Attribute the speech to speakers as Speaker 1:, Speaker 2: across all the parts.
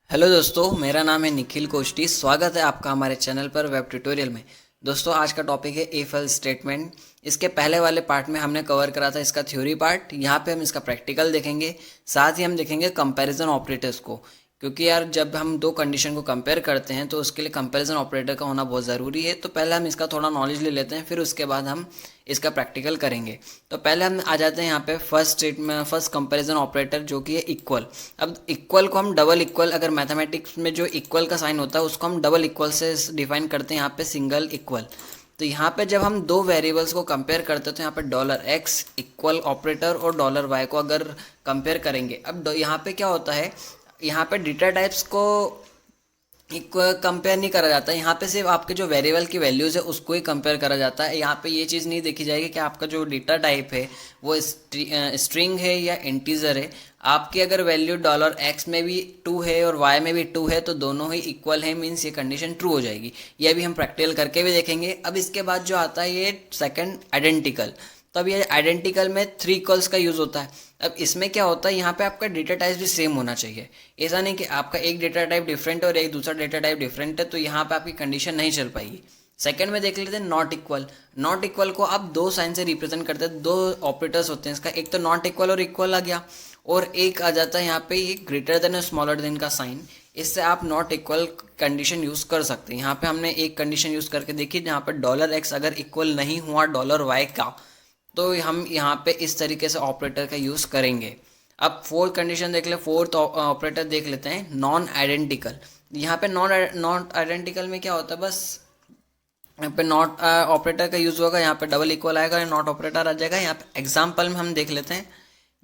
Speaker 1: Hello दोस्तों, मेरा नाम है निखिल कोष्टी। स्वागत है आपका हमारे चैनल पर वेब ट्यूटोरियल में। दोस्तों, आज का टॉपिक है इफ एल्स स्टेटमेंट। इसके पहले वाले पार्ट में हमने कवर करा था इसका थ्योरी पार्ट। यहाँ पे हम इसका प्रैक्टिकल देखेंगे, साथ ही हम देखेंगे कंपैरिजन ऑपरेटर्स को। क्योंकि यार जब हम दो कंडीशन को कंपेयर करते हैं तो उसके लिए कंपैरिजन ऑपरेटर का होना बहुत ज़रूरी है। तो पहले हम इसका थोड़ा नॉलेज ले लेते हैं, फिर उसके बाद हम इसका प्रैक्टिकल करेंगे। तो पहले हम आ जाते हैं यहाँ पे first statement, first comparison operator जो कि है इक्वल। अब इक्वल को हम डबल इक्वल, अगर मैथमेटिक्स में जो इक्वल का साइन होता है उसको हम डबल इक्वल से डिफाइन करते हैं, यहाँ पे सिंगल इक्वल। तो यहाँ पे जब हम दो वेरिएबल्स को कंपेयर करते हैं तो यहाँ पे डॉलर एक्स इक्वल ऑपरेटर और डॉलर वाई को अगर कंपेयर करेंगे, अब यहाँ पे क्या होता है, यहाँ पे डेटा टाइप्स को कंपेयर नहीं करा जाता है। यहाँ पे सिर्फ आपके जो वेरिएबल की वैल्यूज़ है उसको ही कंपेयर करा जाता है। यहाँ पे ये चीज़ नहीं देखी जाएगी कि आपका जो डेटा टाइप है वो स्ट्रिंग है या इंटीजर है। आपकी अगर वैल्यू डॉलर एक्स में भी 2 है और वाई में भी 2 है तो दोनों ही इक्वल है, मीन्स ये कंडीशन ट्रू हो जाएगी। ये भी हम प्रैक्टिकल करके भी देखेंगे। अब इसके बाद जो आता है ये सेकंड आइडेंटिकल। तो अब ये आइडेंटिकल में 3 इक्वल्स का यूज़ होता है। अब इसमें क्या होता है, यहाँ पे आपका डेटा टाइप भी सेम होना चाहिए। ऐसा नहीं कि आपका एक डेटा टाइप डिफरेंट और एक दूसरा डेटा टाइप डिफरेंट है तो यहाँ पे आपकी कंडीशन नहीं चल पाएगी। सेकंड में देख लेते हैं नॉट इक्वल। नॉट इक्वल को आप दो साइन से रिप्रेजेंट करते हैं, दो ऑपरेटर्स होते हैं इसका, एक तो नॉट इक्वल और इक्वल आ गया, और एक आ जाता है यहाँ पे ये ग्रेटर देन और स्मॉलर देन का साइन। इससे आप नॉट इक्वल कंडीशन यूज़ कर सकते हैं। यहाँ पे हमने एक कंडीशन यूज़ करके देखी जहाँ पर डॉलर एक्स अगर इक्वल नहीं हुआ डॉलर वाई का, तो हम यहाँ पे इस तरीके से ऑपरेटर का यूज़ करेंगे। अब फोर्थ कंडीशन देख ले, फोर्थ ऑपरेटर देख लेते हैं नॉन आइडेंटिकल। यहाँ पे नॉट आइडेंटिकल में क्या होता है, बस यहाँ पे नॉट ऑपरेटर का यूज़ होगा, यहाँ पे डबल इक्वल आएगा, नॉट ऑपरेटर आ जाएगा। यहाँ पे एग्जाम्पल में हम देख लेते हैं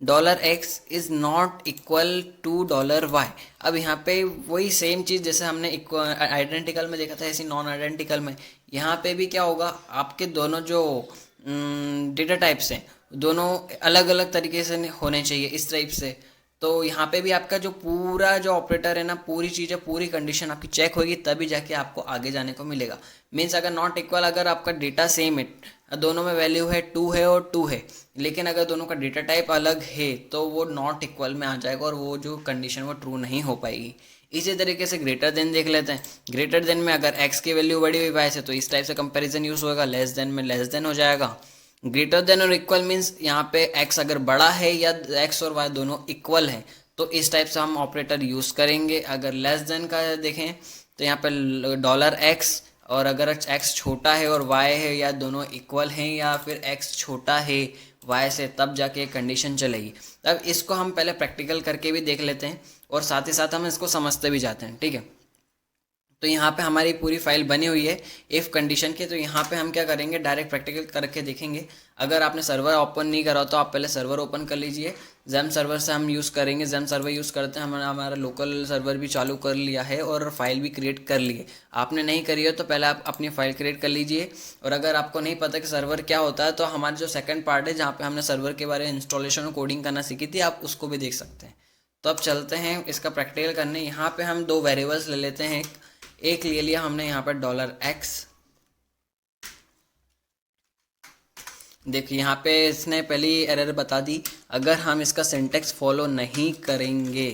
Speaker 1: dollar x is not equal to dollar y. अब यहाँ पे वही सेम चीज़ जैसे हमने आइडेंटिकल में देखा था, ऐसी नॉन आइडेंटिकल में यहाँ पे भी क्या होगा, आपके दोनों जो डेटा टाइप्स हैं दोनों अलग अलग तरीके से होने चाहिए इस टाइप से। तो यहाँ पे भी आपका जो पूरा जो ऑपरेटर है ना, पूरी चीज़ें पूरी कंडीशन आपकी चेक होगी तभी जाके आपको आगे जाने को मिलेगा। मीन्स अगर नॉट इक्वल, अगर आपका डेटा सेम है, दोनों में वैल्यू है 2 है और 2 है, लेकिन अगर दोनों का डेटा टाइप अलग है तो वो नॉट इक्वल में आ जाएगा और वो जो कंडीशन वो ट्रू नहीं हो पाएगी। इसी तरीके से ग्रेटर देन देख लेते हैं। ग्रेटर देन में अगर x की वैल्यू बड़ी हुई y से तो इस टाइप से कंपैरिजन यूज़ होगा। लेस देन में लेस देन हो जाएगा। ग्रेटर देन और इक्वल मीन्स यहाँ पे x अगर बड़ा है या x और y दोनों इक्वल हैं तो इस टाइप से हम ऑपरेटर यूज़ करेंगे। अगर लेस देन का देखें तो यहाँ पे डॉलर एक्स, और अगर x छोटा है और y है या दोनों इक्वल हैं या फिर x छोटा है y से, तब जाके कंडीशन चलेगी। अब इसको हम पहले प्रैक्टिकल करके भी देख लेते हैं और साथ ही साथ हम इसको समझते भी जाते हैं, ठीक है। तो यहाँ पे हमारी पूरी फाइल बनी हुई है इफ़ कंडीशन की। तो यहाँ पे हम क्या करेंगे, डायरेक्ट प्रैक्टिकल करके देखेंगे। अगर आपने सर्वर ओपन नहीं करा तो आप पहले सर्वर ओपन कर लीजिए। जैम सर्वर से हम यूज़ करेंगे, जैम सर्वर यूज़ करते हैं। हमारा हमारा लोकल सर्वर भी चालू कर लिया है और फाइल भी क्रिएट कर ली है। आपने नहीं करी है तो पहले आप अपनी फाइल क्रिएट कर लीजिए। और अगर आपको नहीं पता कि सर्वर क्या होता है तो हमारा जो सेकंड पार्ट है जहाँ पे हमने सर्वर के बारे में इंस्टॉलेशन और कोडिंग करना सीखी थी, आप उसको भी देख सकते हैं। तो अब चलते हैं इसका प्रैक्टिकल करने। यहाँ पे हम दो वेरिएबल्स ले लेते हैं। एक ले लिया हमने यहाँ पर डॉलर एक्स। देखिए यहाँ पे इसने पहली एरर बता दी। अगर हम इसका सिंटेक्स फॉलो नहीं करेंगे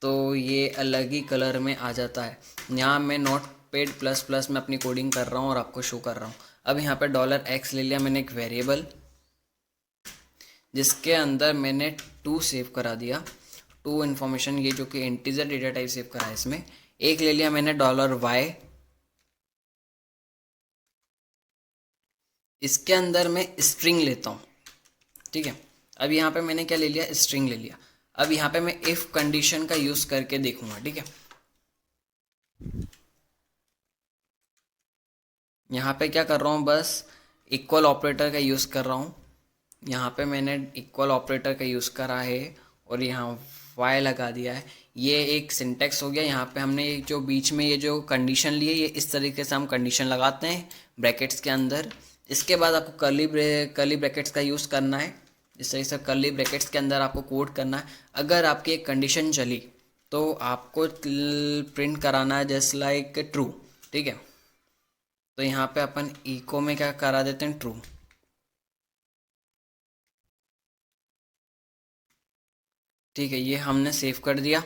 Speaker 1: तो ये अलग ही कलर में आ जाता है। यहाँ मैं नोट पेड प्लस प्लस में अपनी कोडिंग कर रहा हूँ और आपको शो कर रहा हूँ। अब यहाँ पे डॉलर एक्स ले लिया मैंने एक वेरिएबल, जिसके अंदर मैंने 2 सेव करा दिया। 2 इन्फॉर्मेशन, ये जो कि इंटीजर डेटा टाइप सेव करा है इसमें। एक ले लिया मैंने डॉलर वाई, इसके अंदर मैं स्ट्रिंग लेता हूँ, ठीक है। अब यहाँ पे मैंने क्या ले लिया, स्ट्रिंग ले लिया। अब यहाँ पे मैं इफ कंडीशन का यूज़ करके देखूंगा, ठीक है। यहाँ पे क्या कर रहा हूँ, बस इक्वल ऑपरेटर का यूज़ कर रहा हूँ। यहाँ पे मैंने इक्वल ऑपरेटर का यूज़ करा है और यहाँ वाई लगा दिया है। ये एक सिंटेक्स हो गया। यहाँ पे हमने जो बीच में ये जो कंडीशन ली है, ये इस तरीके से हम कंडीशन लगाते हैं ब्रैकेट्स के अंदर। इसके बाद आपको कर्ली ब्रैकेट्स का यूज़ करना है। इस तरीके से कर्ली ब्रैकेट्स के अंदर आपको कोड करना है। अगर आपकी एक कंडीशन चली तो आपको प्रिंट कराना है जस्ट लाइक ट्रू, ठीक है। तो यहाँ पे अपन इको में क्या करा देते हैं, ट्रू, ठीक है। ये हमने सेव कर दिया।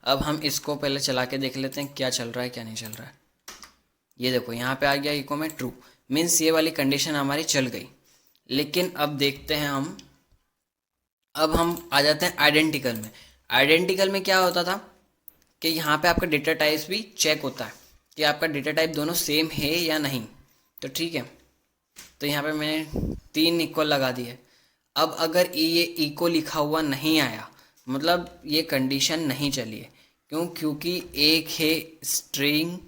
Speaker 1: अब हम इसको पहले चला के देख लेते हैं क्या चल रहा है क्या नहीं चल रहा है। ये देखो यहाँ पे आ गया इको में ट्रू, मीन्स ये वाली कंडीशन हमारी चल गई। लेकिन अब देखते हैं अब हम आ जाते हैं आइडेंटिकल में। आइडेंटिकल में क्या होता था कि यहाँ पे आपका डेटा टाइप्स भी चेक होता है कि आपका डेटा टाइप दोनों सेम है या नहीं। तो ठीक है, तो यहाँ पे मैंने 3 इक्वल लगा दिए। अब अगर ये इको लिखा हुआ नहीं आया, मतलब ये कंडीशन नहीं चली है। क्यों? क्योंकि एक है स्ट्रिंग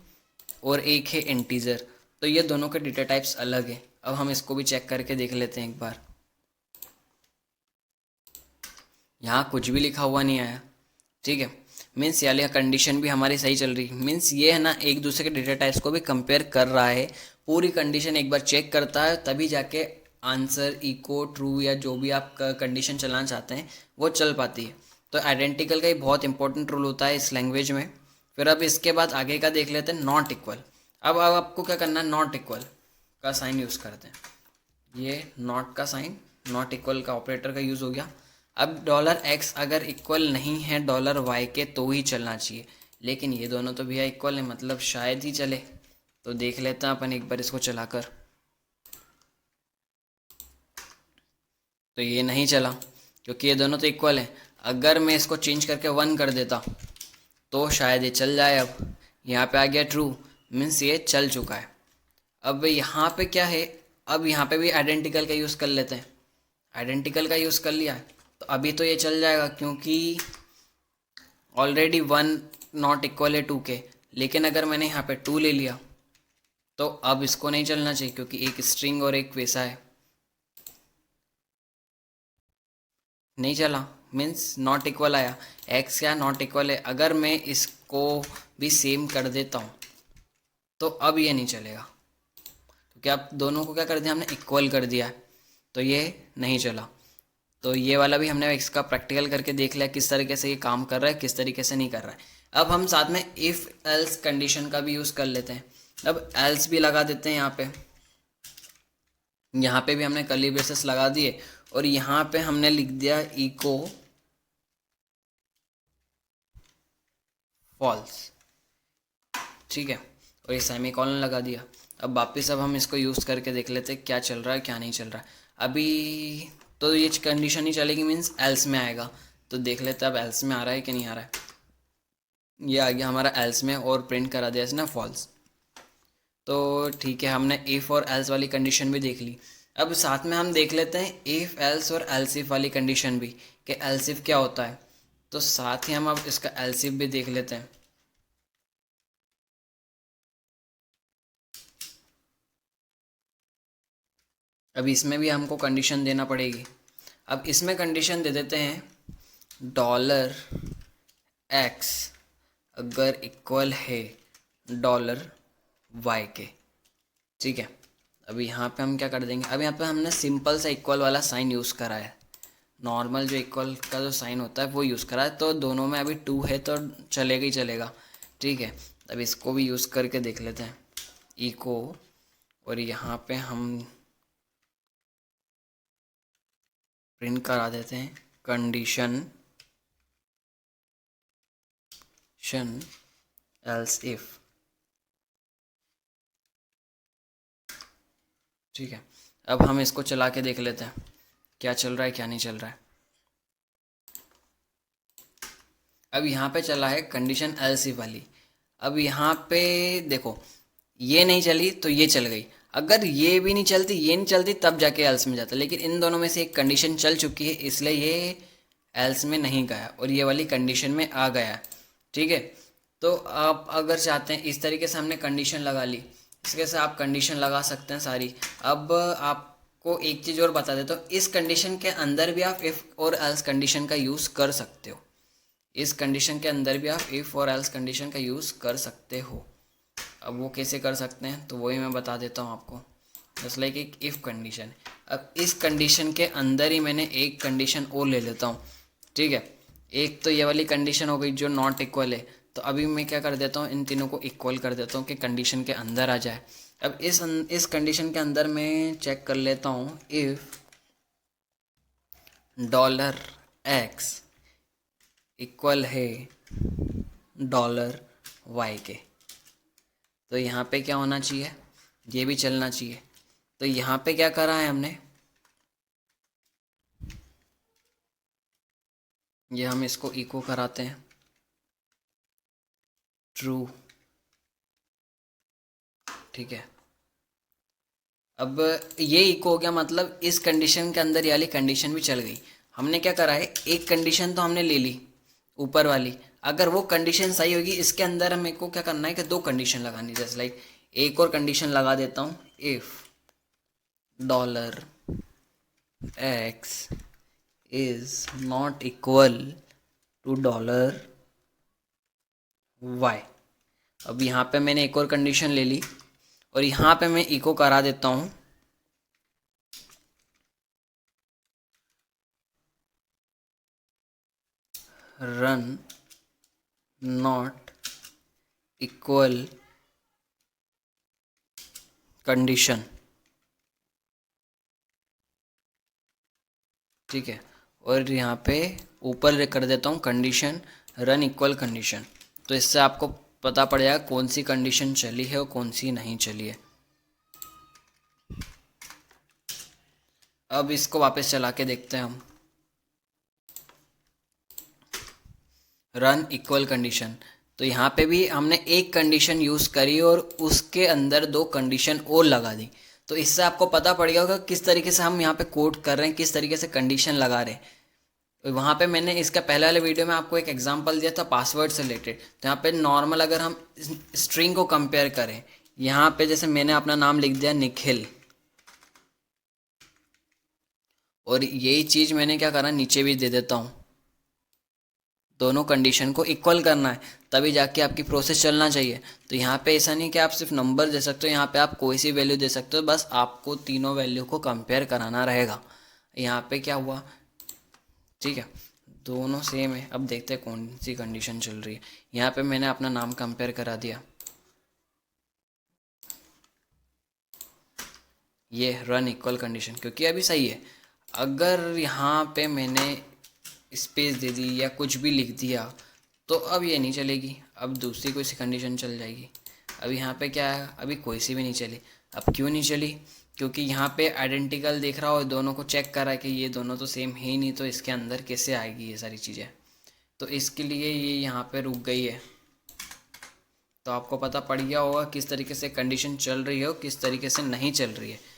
Speaker 1: और एक है इंटीजर, तो ये दोनों के डेटा टाइप्स अलग है। अब हम इसको भी चेक करके देख लेते हैं एक बार। यहाँ कुछ भी लिखा हुआ नहीं आया, ठीक है, मीन्स यार कंडीशन भी हमारी सही चल रही। मीन्स ये है ना, एक दूसरे के डेटा टाइप्स को भी कंपेयर कर रहा है, पूरी कंडीशन एक बार चेक करता है, तभी जाके आंसर इको ट्रू या जो भी आप कंडीशन चलाना चाहते हैं वो चल पाती है। तो आइडेंटिकल का ही बहुत इंपॉर्टेंट रूल होता है इस लैंग्वेज में। फिर अब इसके बाद आगे का देख लेते हैं, नॉट इक्वल। अब आपको क्या करना है, नॉट इक्वल का साइन यूज़ करते हैं। ये नॉट का साइन, नॉट इक्वल का ऑपरेटर का यूज़ हो गया। अब $x अगर इक्वल नहीं है $y के तो ही चलना चाहिए, लेकिन ये दोनों तो भैया इक्वल है, मतलब शायद ही चले। तो देख लेते हैं अपन एक बार इसको चलाकर। तो ये नहीं चला क्योंकि ये दोनों तो इक्वल है। अगर मैं इसको चेंज करके 1 कर देता तो शायद ये चल जाए। अब यहाँ पे आ गया ट्रू, मीन्स ये चल चुका है। अब यहाँ पे क्या है, अब यहाँ पे भी आइडेंटिकल का यूज़ कर लेते हैं। आइडेंटिकल का यूज़ कर लिया तो अभी तो ये चल जाएगा क्योंकि ऑलरेडी 1 नॉट इक्वल है 2 के। लेकिन अगर मैंने यहाँ पे 2 ले लिया तो अब इसको नहीं चलना चाहिए क्योंकि एक स्ट्रिंग और एक वैसा है, नहीं चला, मीन्स नॉट इक्वल आया। x क्या नॉट इक्वल है, अगर मैं इसको भी सेम कर देता हूँ तो अब ये नहीं चलेगा क्योंकि आप दोनों को क्या कर दिया हमने, इक्वल कर दिया है, तो ये नहीं चला। तो ये वाला भी हमने इसका प्रैक्टिकल करके देख लिया किस तरीके से ये काम कर रहा है, किस तरीके से नहीं कर रहा है। अब हम साथ में इफ़ एल्स कंडीशन का भी यूज़ कर लेते हैं। अब एल्स भी लगा देते हैं यहाँ पे भी हमने कर्ली ब्रेसेस लगा दिए और यहाँ पे हमने लिख दिया इको फॉल्स, ठीक है, और ये सेमीकोलन लगा दिया। अब वापस अब हम इसको यूज़ करके देख लेते हैं क्या चल रहा है क्या नहीं चल रहा है। अभी तो ये कंडीशन ही चलेगी, मीन्स एल्स में आएगा। तो देख लेते हैं अब एल्स में आ रहा है कि नहीं आ रहा है। ये आ गया हमारा एल्स में और प्रिंट करा दिया इसने फॉल्स। तो ठीक है, हमने इफ़ और एल्स वाली कंडीशन भी देख ली। अब साथ में हम देख लेते हैं इफ़ एल्स और एल्स इफ वाली कंडीशन भी, कि एल्स इफ क्या होता है। तो साथ ही हम अब इसका एल्स इफ भी देख लेते हैं। अब इसमें भी हमको कंडीशन देना पड़ेगी। अब इसमें कंडीशन दे देते हैं $x अगर इक्वल है $y के, ठीक है। अभी यहाँ पे हम क्या कर देंगे, अब यहाँ पे हमने सिंपल सा इक्वल वाला साइन यूज़ करा है, नॉर्मल जो इक्वल का जो साइन होता है वो यूज़ करा है। तो दोनों में अभी 2 है तो चलेगा ही चलेगा, ठीक है। अब इसको भी यूज़ करके देख लेते हैं इको, और यहाँ पे हम प्रिंट करा देते हैं कंडीशन एल्स इफ, ठीक है। अब हम इसको चला के देख लेते हैं क्या चल रहा है क्या नहीं चल रहा है। अब यहाँ पे चला है कंडीशन एल्स इफ वाली। अब यहाँ पे देखो ये नहीं चली तो ये चल गई, अगर ये भी नहीं चलती ये नहीं चलती तब जाके एल्स में जाता, लेकिन इन दोनों में से एक कंडीशन चल चुकी है इसलिए ये एल्स में नहीं गया और ये वाली कंडीशन में आ गया, ठीक है। तो आप अगर चाहते हैं इस तरीके से हमने कंडीशन लगा ली, इसके से आप कंडीशन लगा सकते हैं सारी। अब आपको एक चीज़ और बता देता हूँ, इस कंडीशन के अंदर भी आप इफ़ और एल्स कंडीशन का यूज़ कर सकते हो। इस कंडीशन के अंदर भी आप इफ़ और एल्स कंडीशन का यूज़ कर सकते हो। अब वो कैसे कर सकते हैं तो वही मैं बता देता हूँ आपको। जस्ट लाइक एक इफ़ कंडीशन, अब इस कंडीशन के अंदर ही मैंने एक कंडीशन और ले लेता हूँ, ठीक है। एक तो ये वाली कंडीशन हो गई जो नॉट इक्वल है, तो अभी मैं क्या कर देता हूँ इन तीनों को इक्वल कर देता हूँ कि कंडीशन के अंदर आ जाए। अब इस कंडीशन के अंदर मैं चेक कर लेता हूँ इफ़ $x इक्वल है डॉलर वाई के। तो यहाँ पे क्या होना चाहिए, ये भी चलना चाहिए। तो यहाँ पे क्या करा है हमने, ये हम इसको इको कराते हैं ट्रू, ठीक है। अब ये इको हो गया, मतलब इस कंडीशन के अंदर ये वाली कंडीशन भी चल गई। हमने क्या करा है, एक कंडीशन तो हमने ले ली ऊपर वाली, अगर वो कंडीशन सही होगी इसके अंदर हमें को क्या करना है कि दो कंडीशन लगानी, जैसे लाइक एक और कंडीशन लगा देता हूँ, if dollar x is not equal to dollar y. अब यहाँ पे मैंने एक और कंडीशन ले ली और यहाँ पे मैं इको करा देता हूँ रन नॉट इक्वल कंडीशन, ठीक है। और यहाँ पे ऊपर कर देता हूँ कंडीशन रन इक्वल कंडीशन। तो इससे आपको पता पड़ जाएगा कौन सी कंडीशन चली है और कौन सी नहीं चली है। अब इसको वापस चला के देखते हैं हम, रन इक्वल कंडीशन। तो यहाँ पे भी हमने एक कंडीशन यूज़ करी और उसके अंदर दो कंडीशन और लगा दी। तो इससे आपको पता पड़ गया होगा किस तरीके से हम यहाँ पे कोड कर रहे हैं, किस तरीके से कंडीशन लगा रहे हैं। वहाँ पे मैंने इसका पहले वाले वीडियो में आपको एक एग्जांपल दिया था पासवर्ड से रिलेटेड। तो यहाँ पे नॉर्मल अगर हम स्ट्रिंग को कंपेयर करें, यहाँ पे जैसे मैंने अपना नाम लिख दिया निखिल, और यही चीज़ मैंने क्या करा नीचे भी दे देता हूँ, दोनों कंडीशन को इक्वल करना है तभी जाके आपकी प्रोसेस चलना चाहिए। तो यहाँ पे ऐसा नहीं कि आप सिर्फ नंबर दे सकते हो, यहाँ पे आप कोई सी वैल्यू दे सकते हो, बस आपको तीनों वैल्यू को कंपेयर कराना रहेगा। यहाँ पे क्या हुआ, ठीक है, दोनों सेम है। अब देखते हैं कौन सी कंडीशन चल रही है। यहाँ पे मैंने अपना नाम कंपेयर करा दिया, ये रन इक्वल कंडीशन, क्योंकि अभी सही है। अगर यहाँ पे मैंने स्पेस दे दी या कुछ भी लिख दिया तो अब ये नहीं चलेगी, अब दूसरी कोई सी कंडीशन चल जाएगी। अब यहाँ पे क्या है, अभी कोई सी भी नहीं चली। अब क्यों नहीं चली, क्योंकि यहाँ पे आइडेंटिकल देख रहा हो, दोनों को चेक करा कि ये दोनों तो सेम है ही नहीं, तो इसके अंदर कैसे आएगी ये सारी चीज़ें। तो इसके लिए ये यहाँ पे रुक गई है। तो आपको पता पड़ गया होगा किस तरीके से कंडीशन चल रही है और किस तरीके से नहीं चल रही है।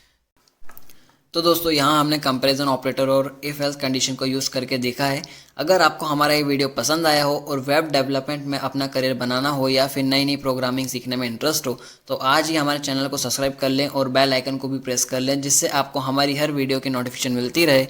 Speaker 1: तो दोस्तों यहाँ हमने कंपैरिजन ऑपरेटर और इफ एल्स कंडीशन को यूज़ करके देखा है। अगर आपको हमारा ये वीडियो पसंद आया हो और वेब डेवलपमेंट में अपना करियर बनाना हो या फिर नई नई प्रोग्रामिंग सीखने में इंटरेस्ट हो तो आज ही हमारे चैनल को सब्सक्राइब कर लें और बेल आइकन को भी प्रेस कर लें, जिससे आपको हमारी हर वीडियो की नोटिफिकेशन मिलती रहे।